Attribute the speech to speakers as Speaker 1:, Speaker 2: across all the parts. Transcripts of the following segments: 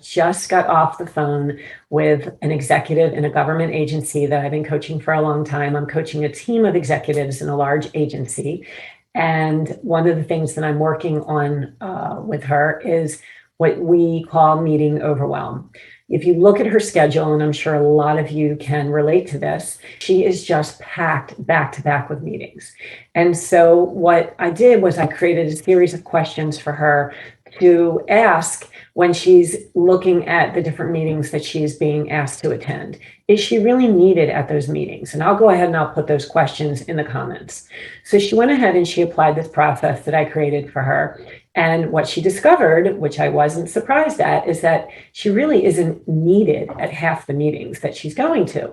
Speaker 1: just got off the phone with an executive in a government agency that I've been coaching for a long time. I'm coaching a team of executives in a large agency. And one of the things that I'm working on with her is what we call meeting overwhelm. If you look at her schedule, and I'm sure a lot of you can relate to this, she is just packed back to back with meetings. And so what I did was I created a series of questions for her to ask when she's looking at the different meetings that she's being asked to attend. Is she really needed at those meetings? And I'll go ahead and I'll put those questions in the comments. So she went ahead and she applied this process that I created for her. And what she discovered, which I wasn't surprised at, is that she really isn't needed at half the meetings that she's going to.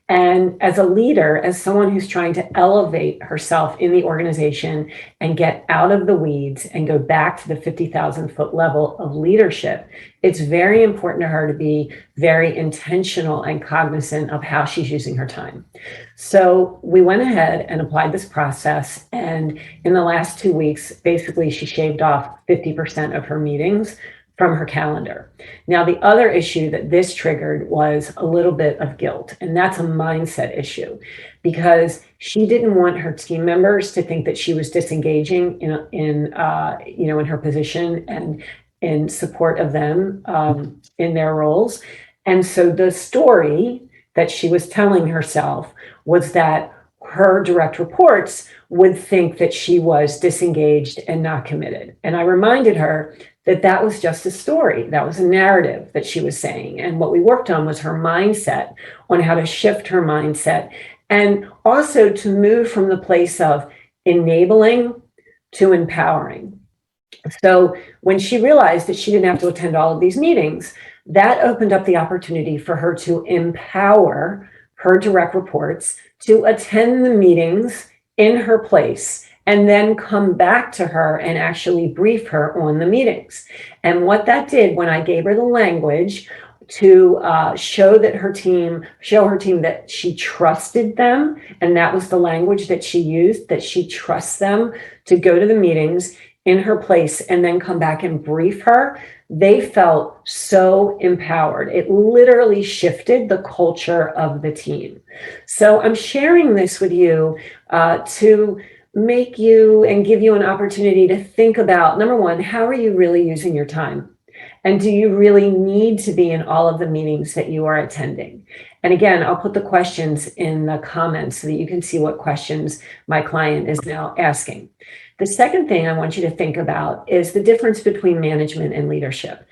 Speaker 1: And as a leader, as someone who's trying to elevate herself in the organization and get out of the weeds and go back to the 50,000 foot level of leadership, it's very important to her to be very intentional and cognizant of how she's using her time. So we went ahead and applied this process. And in the last 2 weeks, basically, she shaved off 50% of her meetings from her calendar. Now, the other issue that this triggered was a little bit of guilt, and that's a mindset issue, because she didn't want her team members to think that she was disengaging in her position and in support of them in their roles. And so the story that she was telling herself was that her direct reports would think that she was disengaged and not committed. And I reminded her that that was just a story. That was a narrative that she was saying. And what we worked on was her mindset, on how to shift her mindset, and also to move from the place of enabling to empowering. So when she realized that she didn't have to attend all of these meetings, that opened up the opportunity for her to empower her direct reports to attend the meetings in her place and then come back to her and actually brief her on the meetings. And what that did, when I gave her the language to show her team that she trusted them, and that was the language that she used, that she trusts them to go to the meetings in her place and then come back and brief her, they felt so empowered. It literally shifted the culture of the team. So I'm sharing this with you to make you and give you an opportunity to think about, number one, how are you really using your time? And do you really need to be in all of the meetings that you are attending? And again, I'll put the questions in the comments so that you can see what questions my client is now asking. The second thing I want you to think about is the difference between management and leadership.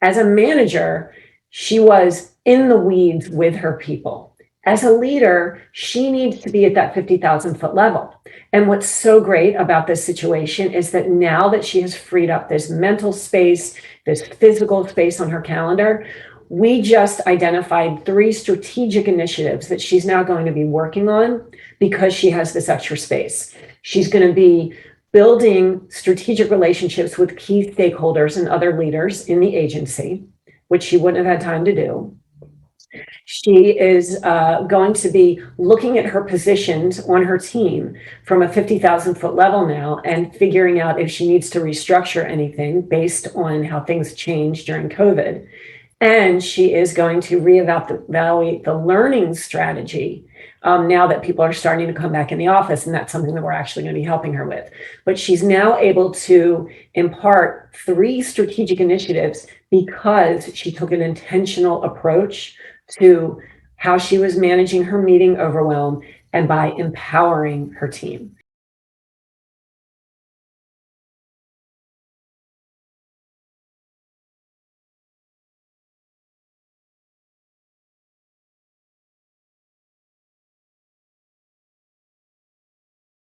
Speaker 1: As a manager, she was in the weeds with her people. As a leader, she needs to be at that 50,000 foot level. And what's so great about this situation is that now that she has freed up this mental space, this physical space on her calendar, we just identified 3 strategic initiatives that she's now going to be working on because she has this extra space. She's going to be building strategic relationships with key stakeholders and other leaders in the agency, which she wouldn't have had time to do. She is going to be looking at her positions on her team from a 50,000 foot level now and figuring out if she needs to restructure anything based on how things changed during COVID. And she is going to reevaluate the learning strategy now that people are starting to come back in the office, and that's something that we're actually going to be helping her with. But she's now able to impart 3 strategic initiatives because she took an intentional approach to how she was managing her meeting overwhelm and by empowering her team.